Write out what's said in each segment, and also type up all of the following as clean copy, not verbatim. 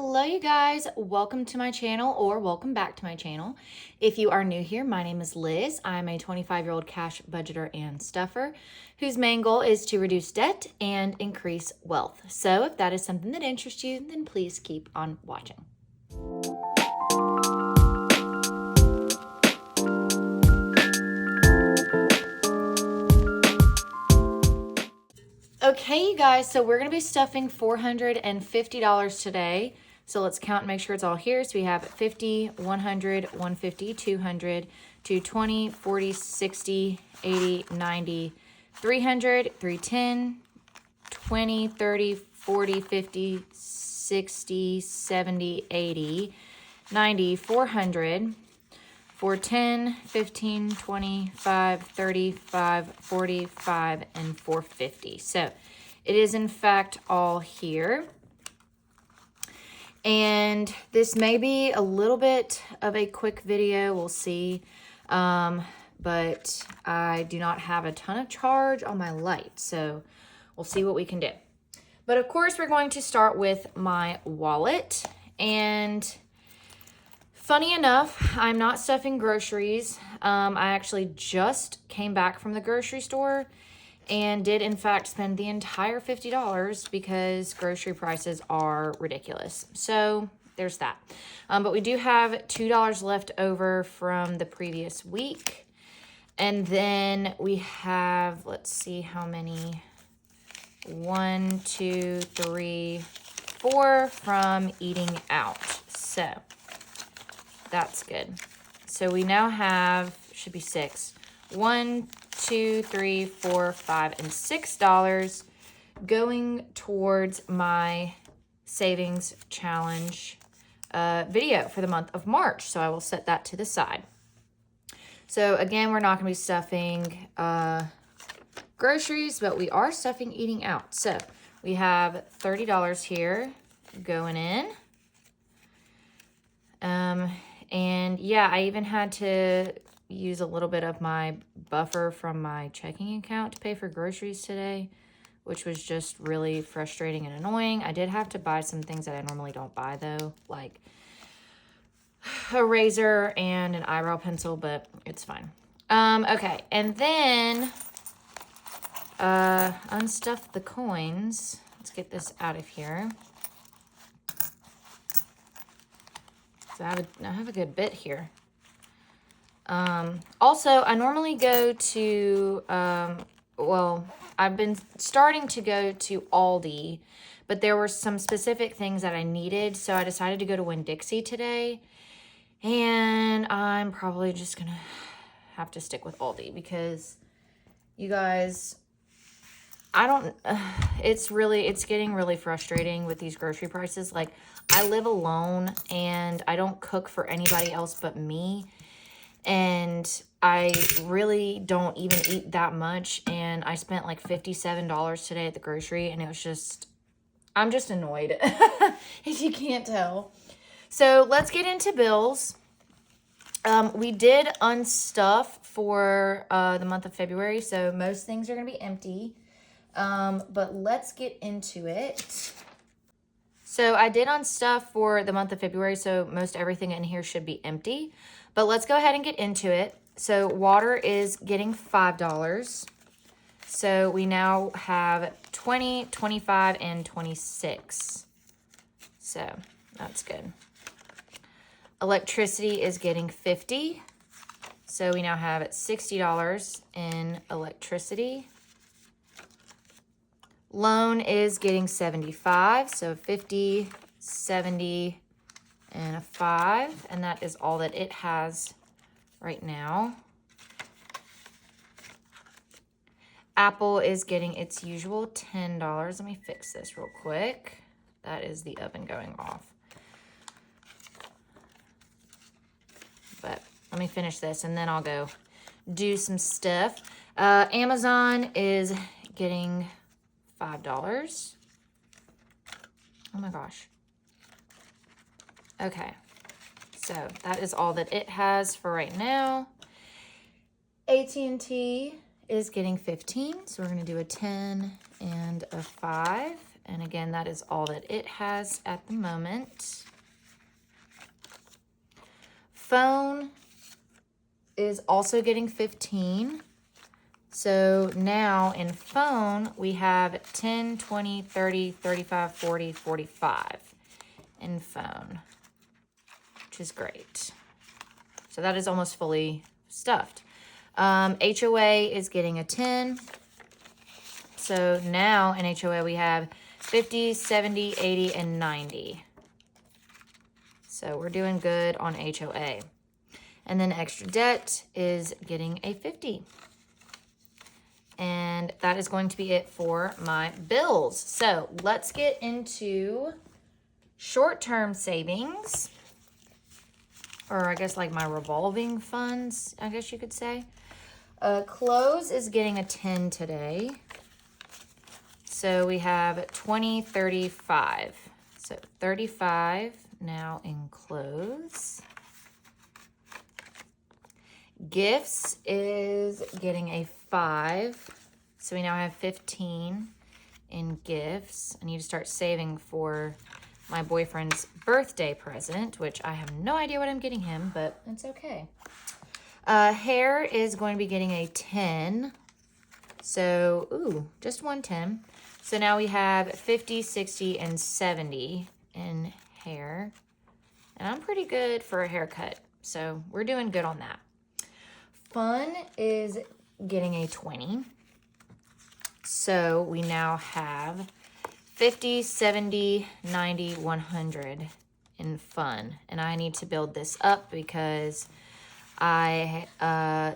Hello you guys, welcome to my channel or welcome back to my channel. If you are new here, my name is Liz. I'm a 25-year-old cash budgeter and stuffer whose main goal is to reduce debt and increase wealth. So if that is something that interests you, then please keep on watching. Okay, you guys, so we're going to be stuffing $450 today. So let's count and make sure it's all here. So we have 50, 100, 150, 200, 220, 40, 60, 80, 90, 300, 310, 20, 30, 40, 50, 60, 70, 80, 90, 400, 410, 15, 25, 35, 45, and 450. So it is in fact all here. And this may be a little bit of a quick video, we'll see. But I do not have a ton of charge on my light, so we'll see what we can do. But of course, we're going to start with my wallet. And funny enough, I'm not stuffing groceries. I actually just came back from the grocery store and did in fact spend the entire $50 because grocery prices are ridiculous. So there's that. But we do have $2 left over from the previous week. And then we have, let's see how many, 1, 2, 3, 4 from eating out. So that's good. So we now have, should be 6. 1, 2, 3, 4, 5, and $6 going towards my savings challenge video for the month of March. So I will set that to the side. So again, we're not going to be stuffing groceries, but we are stuffing eating out. So we have $30 here going in. And yeah, I even had to use a little bit of my buffer from my checking account to pay for groceries today, which was just really frustrating and annoying. I did have to buy some things that I normally don't buy though, like a razor and an eyebrow pencil, but it's fine. Okay, and then unstuff the coins. Let's get this out of here. So I have a good bit here. Also, I normally go to, well, I've been starting to go to Aldi, but there were some specific things that I needed, so I decided to go to Winn-Dixie today, and I'm probably just gonna have to stick with Aldi because you guys, it's getting really frustrating with these grocery prices. Like, I live alone and I don't cook for anybody else but me. And I really don't even eat that much. And I spent like $57 today at the grocery, and it was just, I'm just annoyed if you can't tell. So let's get into bills. We did unstuff for the month of February, so most things are going to be empty. But let's get into it. So I did unstuff for the month of February, so most everything in here should be empty. But let's go ahead and get into it. So water is getting $5. So we now have 20, 25, and 26. So that's good. Electricity is getting 50. So we now have $60 in electricity. Loan is getting 75. So 50, 70, and a 5, and that is all that it has right now. Apple is getting its usual $10. Let me fix this real quick. That is the oven going off. But let me finish this and then I'll go do some stuff. Amazon is getting $5. Oh my gosh. Okay, so that is all that it has for right now. AT&T is getting 15, so we're going to do a 10 and a 5, And again, that is all that it has at the moment. Phone is also getting 15. So now in phone, we have 10, 20, 30, 35, 40, 45 in phone, which is great. So that is almost fully stuffed. HOA is getting a 10. So now in HOA, we have 50, 70, 80, and 90. So we're doing good on HOA. And then extra debt is getting a 50. And that is going to be it for my bills. So let's get into short-term savings, or I guess like my revolving funds, I guess you could say. Clothes is getting a 10 today. So we have 20, 35. So 35 now in clothes. Gifts is getting a 5. So we now have 15 in gifts. I need to start saving for my boyfriend's birthday present, which I have no idea what I'm getting him, but it's okay. Hair is going to be getting a 10. So, ooh, just one 10. So now we have 50, 60, and 70 in hair. And I'm pretty good for a haircut. So we're doing good on that. Fun is getting a 20. So we now have 50, 70, 90, 100 in fun. And I need to build this up because I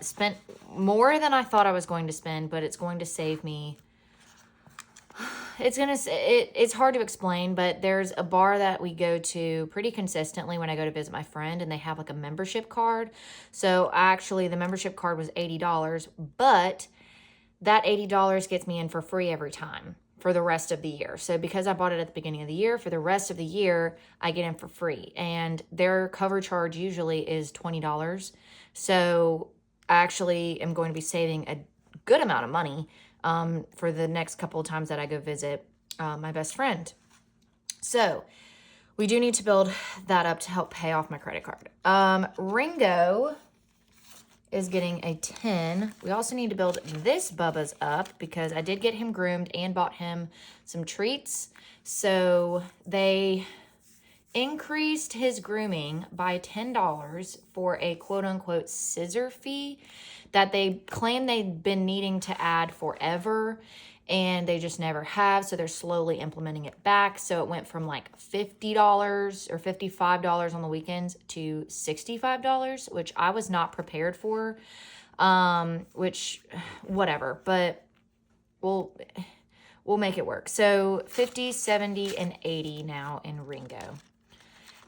spent more than I thought I was going to spend, but it's going to save me. It's hard to explain, but there's a bar that we go to pretty consistently when I go to visit my friend, and they have like a membership card. So actually the membership card was $80, but that $80 gets me in for free every time for the rest of the year. So because I bought it at the beginning of the year, for the rest of the year, I get in for free. And their cover charge usually is $20. So I actually am going to be saving a good amount of money for the next couple of times that I go visit my best friend. So we do need to build that up to help pay off my credit card. Ringo is getting a 10. We also need to build this Bubba's up because I did get him groomed and bought him some treats. So they increased his grooming by $10 for a quote-unquote scissor fee that they claim they've been needing to add forever, and they just never have, so they're slowly implementing it back. So it went from like $50 or $55 on the weekends to $65, which I was not prepared for, which, whatever, but we'll make it work. So 50, 70, and 80 now in Ringo.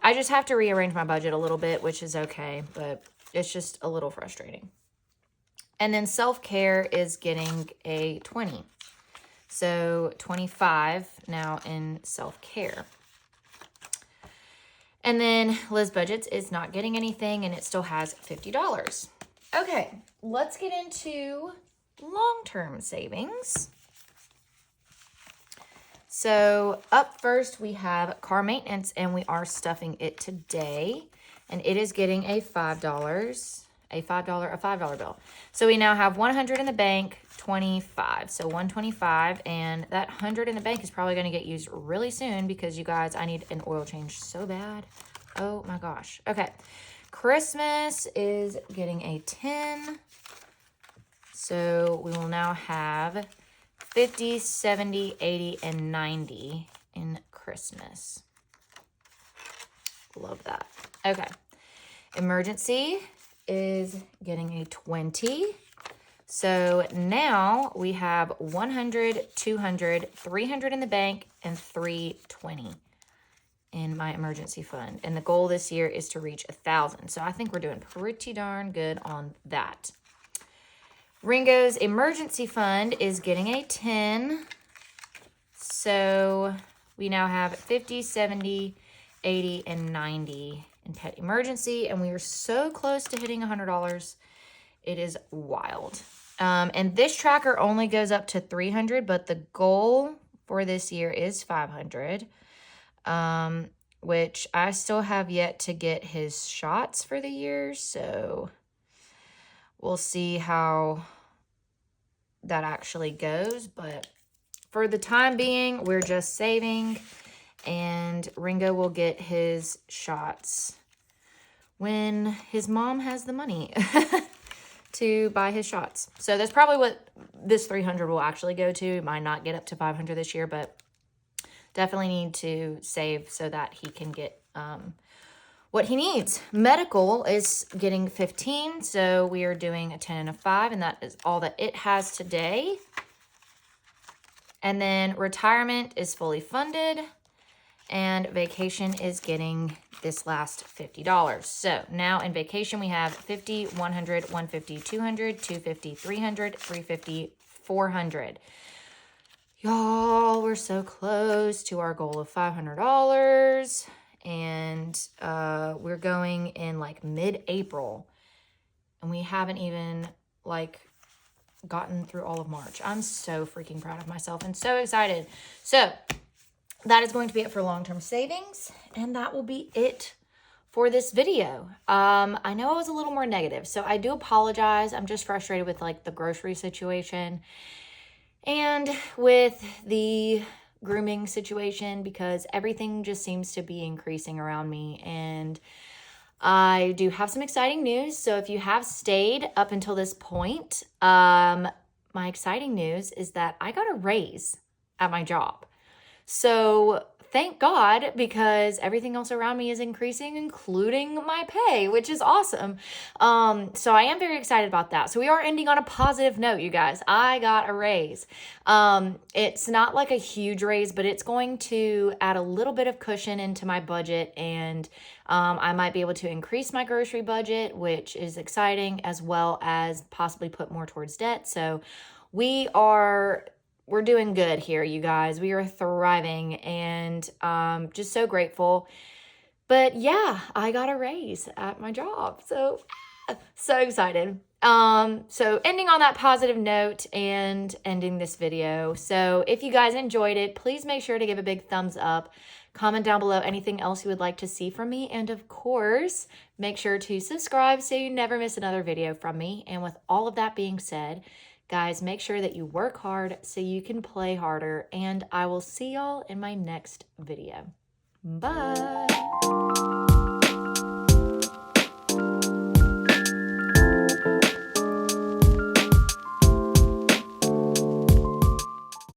I just have to rearrange my budget a little bit, which is okay, but it's just a little frustrating. And then self-care is getting a 20. So 25 now in self-care. And then Liz Budgets is not getting anything, and it still has $50. Okay, let's get into long-term savings. So up first, we have car maintenance, and we are stuffing it today. And it is getting a $5 bill. So we now have 100 in the bank, 25. So 125, and that 100 in the bank is probably going to get used really soon because, you guys, I need an oil change so bad. Oh my gosh. Okay. Christmas is getting a 10. So we will now have 50, 70, 80, and 90 in Christmas. Love that. Okay. Emergency is getting a 20. So now we have 100, 200, 300 in the bank, and 320 in my emergency fund. And the goal this year is to reach 1,000. So I think we're doing pretty darn good on that. Ringo's emergency fund is getting a 10. So we now have 50, 70, 80, and 90 in pet emergency, and we are so close to hitting $100. It is wild. And this tracker only goes up to 300, but the goal for this year is 500, which I still have yet to get his shots for the year, so we'll see how that actually goes. But for the time being, we're just saving, and Ringo will get his shots when his mom has the money to buy his shots. So that's probably what this 300 will actually go to. It might not get up to 500 this year, but definitely need to save so that he can get what he needs. Medical is getting 15, so we are doing a 10 and a 5, and that is all that it has today. And then retirement is fully funded, and vacation is getting this last $50. So now in vacation, we have 50, 100, 150, 200, 250, 300, 350, 400. Y'all, we're so close to our goal of $500, and we're going in like mid-April, and we haven't even like gotten through all of March. I'm so freaking proud of myself and so excited. So that is going to be it for long-term savings, and that will be it for this video. I know I was a little more negative, so I do apologize. I'm just frustrated with like the grocery situation and with the grooming situation, because everything just seems to be increasing around me. And I do have some exciting news. So if you have stayed up until this point, my exciting news is that I got a raise at my job. So thank God, because everything else around me is increasing, including my pay, which is awesome. So I am very excited about that. So we are ending on a positive note, you guys. I got a raise. It's not like a huge raise, but it's going to add a little bit of cushion into my budget, and I might be able to increase my grocery budget, which is exciting, as well as possibly put more towards debt. So we're doing good here, you guys. We are thriving, and just so grateful. But yeah, I got a raise at my job. So excited. So ending on that positive note and ending this video. So if you guys enjoyed it, please make sure to give a big thumbs up. Comment down below anything else you would like to see from me. And of course, make sure to subscribe so you never miss another video from me. And with all of that being said, guys, make sure that you work hard so you can play harder, and I will see y'all in my next video. Bye.